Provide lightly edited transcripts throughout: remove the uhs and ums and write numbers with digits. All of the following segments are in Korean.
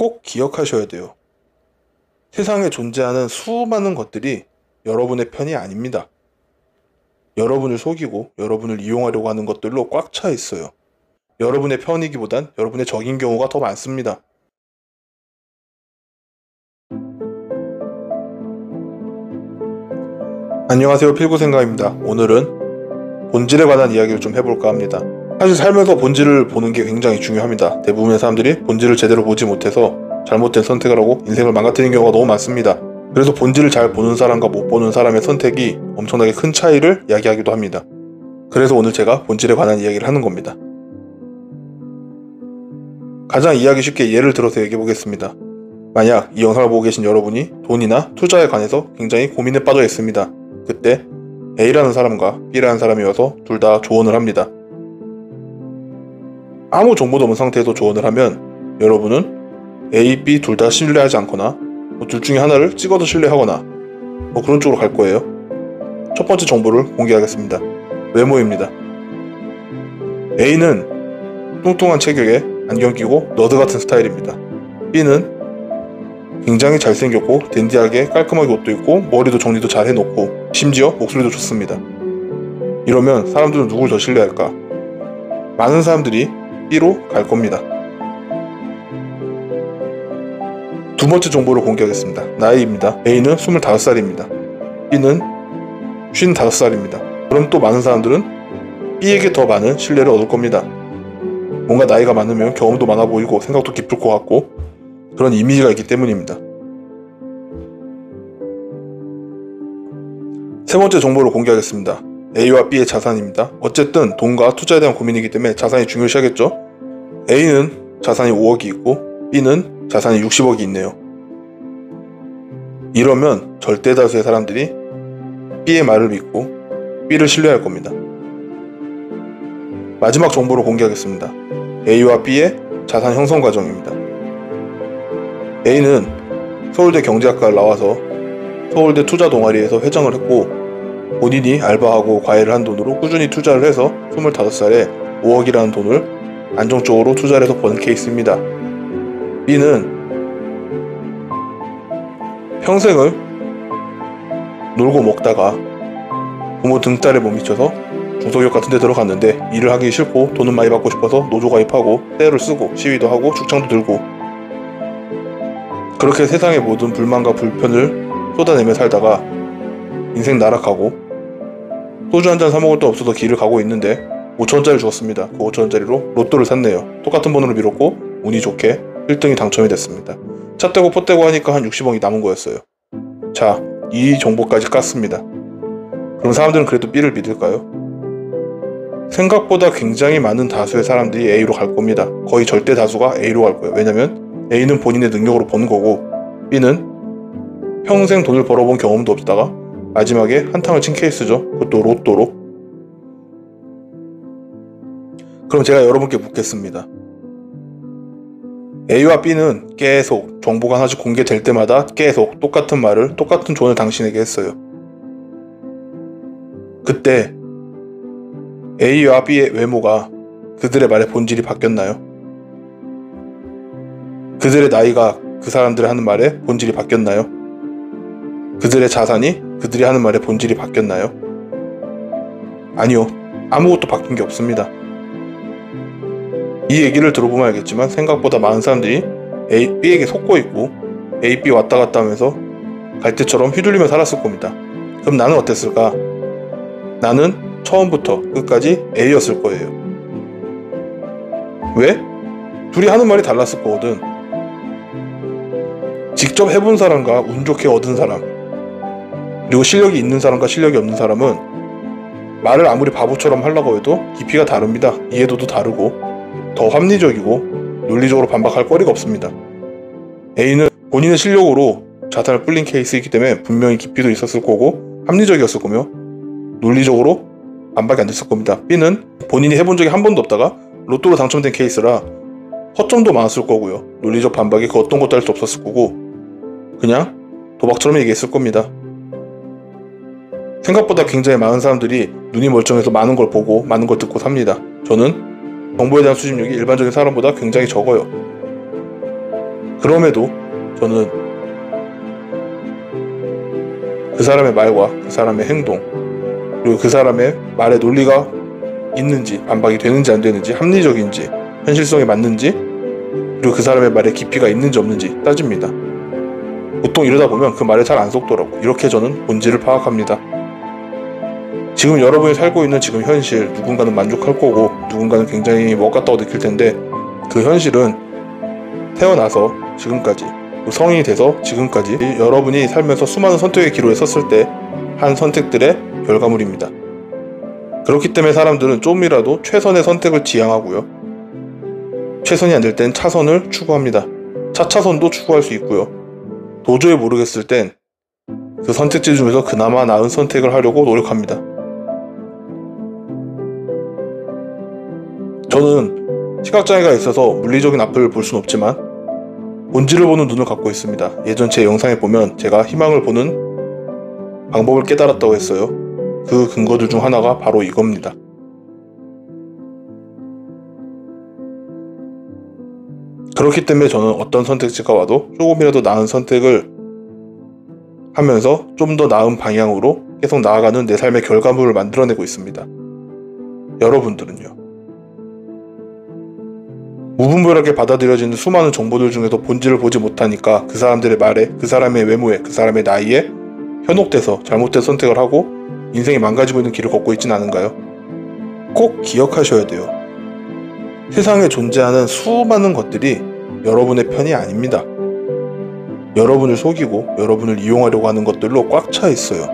꼭 기억하셔야 돼요. 세상에 존재하는 수많은 것들이 여러분의 편이 아닙니다. 여러분을 속이고 여러분을 이용하려고 하는 것들로 꽉 차 있어요. 여러분의 편이기보단 여러분의 적인 경우가 더 많습니다. 안녕하세요, 필구생각입니다. 오늘은 본질에 관한 이야기를 좀 해볼까 합니다. 사실 살면서 본질을 보는 게 굉장히 중요합니다. 대부분의 사람들이 본질을 제대로 보지 못해서 잘못된 선택을 하고 인생을 망가뜨리는 경우가 너무 많습니다. 그래서 본질을 잘 보는 사람과 못 보는 사람의 선택이 엄청나게 큰 차이를 야기하기도 합니다. 그래서 오늘 제가 본질에 관한 이야기를 하는 겁니다. 가장 이해하기 쉽게 예를 들어서 얘기해 보겠습니다. 만약 이 영상을 보고 계신 여러분이 돈이나 투자에 관해서 굉장히 고민에 빠져 있습니다. 그때 A라는 사람과 B라는 사람이 와서 둘 다 조언을 합니다. 아무 정보도 없는 상태에서 조언을 하면 여러분은 A, B 둘 다 신뢰하지 않거나 둘 중에 하나를 찍어서 신뢰하거나 그런 쪽으로 갈 거예요. 첫 번째 정보를 공개하겠습니다. 외모입니다. A는 뚱뚱한 체격에 안경 끼고 너드 같은 스타일입니다. B는 굉장히 잘생겼고 댄디하게 깔끔하게 옷도 입고 머리도 정리도 잘 해놓고 심지어 목소리도 좋습니다. 이러면 사람들은 누굴 더 신뢰할까? 많은 사람들이 B로 갈 겁니다. 두 번째 정보를 공개하겠습니다. 나이입니다. A는 25살입니다. B는 55살입니다. 그럼 또 많은 사람들은 B에게 더 많은 신뢰를 얻을 겁니다. 뭔가 나이가 많으면 경험도 많아 보이고 생각도 깊을 것 같고 그런 이미지가 있기 때문입니다. 세 번째 정보를 공개하겠습니다. A와 B의 자산입니다. 어쨌든 돈과 투자에 대한 고민이기 때문에 자산이 중요시하겠죠? A는 자산이 5억이 있고 B는 자산이 60억이 있네요. 이러면 절대 다수의 사람들이 B의 말을 믿고 B를 신뢰할 겁니다. 마지막 정보를 공개하겠습니다. A와 B의 자산 형성 과정입니다. A는 서울대 경제학과를 나와서 서울대 투자 동아리에서 회장을 했고 본인이 알바하고 과외를 한 돈으로 꾸준히 투자를 해서 25살에 5억이라는 돈을 안정적으로 투자를 해서 버는 케이스입니다. B는 평생을 놀고 먹다가 부모 등달에 못 미쳐서 중소기업 같은 데 들어갔는데 일을 하기 싫고 돈은 많이 받고 싶어서 노조 가입하고 떼를 쓰고 시위도 하고 죽창도 들고 그렇게 세상의 모든 불만과 불편을 쏟아내며 살다가 인생 나락하고 소주 한잔 사먹을 데 없어서 길을 가고 있는데 5천원짜리 주었습니다. 그 5천원짜리로 로또를 샀네요. 똑같은 번호를 밀었고 운이 좋게 1등이 당첨이 됐습니다. 차 떼고 포 떼고 하니까 한 60억이 남은 거였어요. 자, 이 정보까지 깠습니다. 그럼 사람들은 그래도 B를 믿을까요? 생각보다 굉장히 많은 다수의 사람들이 A로 갈 겁니다. 거의 절대 다수가 A로 갈 거예요. 왜냐면 A는 본인의 능력으로 버는 거고 B는 평생 돈을 벌어본 경험도 없다가 마지막에 한탕을 친 케이스죠. 그것도 로또로. 그럼 제가 여러분께 묻겠습니다. A와 B는 계속 정보가 하나씩 공개될 때마다 계속 똑같은 말을 똑같은 조언을 당신에게 했어요. 그때 A와 B의 외모가 그들의 말의 본질이 바뀌었나요? 그들의 나이가 그 사람들이 하는 말의 본질이 바뀌었나요? 그들의 자산이 그들이 하는 말의 본질이 바뀌었나요? 아니요. 아무것도 바뀐 게 없습니다. 이 얘기를 들어보면 알겠지만 생각보다 많은 사람들이 B에게 속고 있고 A, B 왔다 갔다 하면서 갈대처럼 휘둘리며 살았을 겁니다. 그럼 나는 어땠을까? 나는 처음부터 끝까지 A였을 거예요. 왜? 둘이 하는 말이 달랐을 거거든. 직접 해본 사람과 운 좋게 얻은 사람 그리고 실력이 있는 사람과 실력이 없는 사람은 말을 아무리 바보처럼 하려고 해도 깊이가 다릅니다. 이해도도 다르고 더 합리적이고 논리적으로 반박할 거리가 없습니다. A는 본인의 실력으로 자산을 불린 케이스이기 때문에 분명히 깊이도 있었을 거고 합리적이었을 거며 논리적으로 반박이 안 됐을 겁니다. B는 본인이 해본 적이 한 번도 없다가 로또로 당첨된 케이스라 허점도 많았을 거고요. 논리적 반박이 그 어떤 것도 할 수 없었을 거고 그냥 도박처럼 얘기했을 겁니다. 생각보다 굉장히 많은 사람들이 눈이 멀쩡해서 많은 걸 보고 많은 걸 듣고 삽니다. 저는 정보에 대한 수집력이 일반적인 사람보다 굉장히 적어요. 그럼에도 저는 그 사람의 말과 그 사람의 행동, 그리고 그 사람의 말에 논리가 있는지, 반박이 되는지 안 되는지, 합리적인지, 현실성에 맞는지, 그리고 그 사람의 말에 깊이가 있는지 없는지 따집니다. 보통 이러다 보면 그 말에 잘 안 속더라고. 이렇게 저는 본질을 파악합니다. 지금 여러분이 살고 있는 지금 현실, 누군가는 만족할 거고 누군가는 굉장히 먹같다고 느낄 텐데, 그 현실은 태어나서 지금까지, 성인이 돼서 지금까지 여러분이 살면서 수많은 선택의 기로에 섰을 때 한 선택들의 결과물입니다. 그렇기 때문에 사람들은 조금이라도 최선의 선택을 지향하고요, 최선이 안 될 땐 차선을 추구합니다. 차차선도 추구할 수 있고요, 도저히 모르겠을 땐 그 선택지 중에서 그나마 나은 선택을 하려고 노력합니다. 저는 시각장애가 있어서 물리적인 앞을 볼 수는 없지만 본질을 보는 눈을 갖고 있습니다. 예전 제 영상에 보면 제가 희망을 보는 방법을 깨달았다고 했어요. 그 근거들 중 하나가 바로 이겁니다. 그렇기 때문에 저는 어떤 선택지가 와도 조금이라도 나은 선택을 하면서 좀 더 나은 방향으로 계속 나아가는 내 삶의 결과물을 만들어내고 있습니다. 여러분들은요? 무분별하게 받아들여지는 수많은 정보들 중에서 본질을 보지 못하니까 그 사람들의 말에, 그 사람의 외모에, 그 사람의 나이에 현혹돼서 잘못된 선택을 하고 인생이 망가지고 있는 길을 걷고 있진 않은가요? 꼭 기억하셔야 돼요. 세상에 존재하는 수많은 것들이 여러분의 편이 아닙니다. 여러분을 속이고 여러분을 이용하려고 하는 것들로 꽉 차 있어요.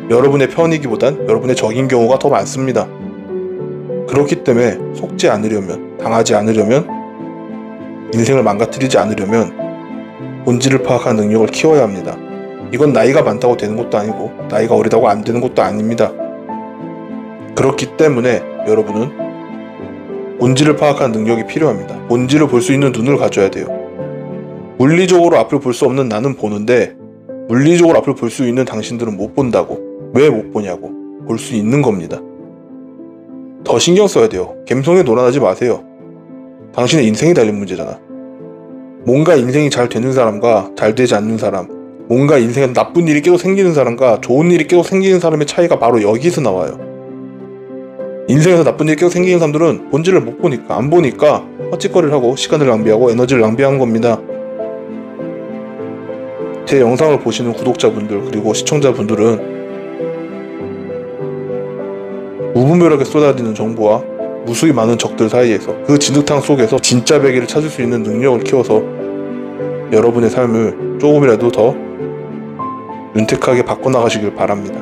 여러분의 편이기보단 여러분의 적인 경우가 더 많습니다. 그렇기 때문에 속지 않으려면, 당하지 않으려면, 인생을 망가뜨리지 않으려면 본질을 파악하는 능력을 키워야 합니다. 이건 나이가 많다고 되는 것도 아니고 나이가 어리다고 안 되는 것도 아닙니다. 그렇기 때문에 여러분은 본질을 파악하는 능력이 필요합니다. 본질을 볼 수 있는 눈을 가져야 돼요. 물리적으로 앞을 볼 수 없는 나는 보는데 물리적으로 앞을 볼 수 있는 당신들은 못 본다고. 왜 못 보냐고. 볼 수 있는 겁니다. 더 신경 써야 돼요. 갬성에 놀아나지 마세요. 당신의 인생이 달린 문제잖아. 뭔가 인생이 잘 되는 사람과 잘 되지 않는 사람, 뭔가 인생에 나쁜 일이 계속 생기는 사람과 좋은 일이 계속 생기는 사람의 차이가 바로 여기서 나와요. 인생에서 나쁜 일이 계속 생기는 사람들은 본질을 못 보니까, 안 보니까 헛짓거리를 하고 시간을 낭비하고 에너지를 낭비하는 겁니다. 제 영상을 보시는 구독자분들 그리고 시청자분들은 무분별하게 쏟아지는 정보와 무수히 많은 적들 사이에서, 그 진흙탕 속에서 진짜 베개를 찾을 수 있는 능력을 키워서 여러분의 삶을 조금이라도 더 윤택하게 바꿔나가시길 바랍니다.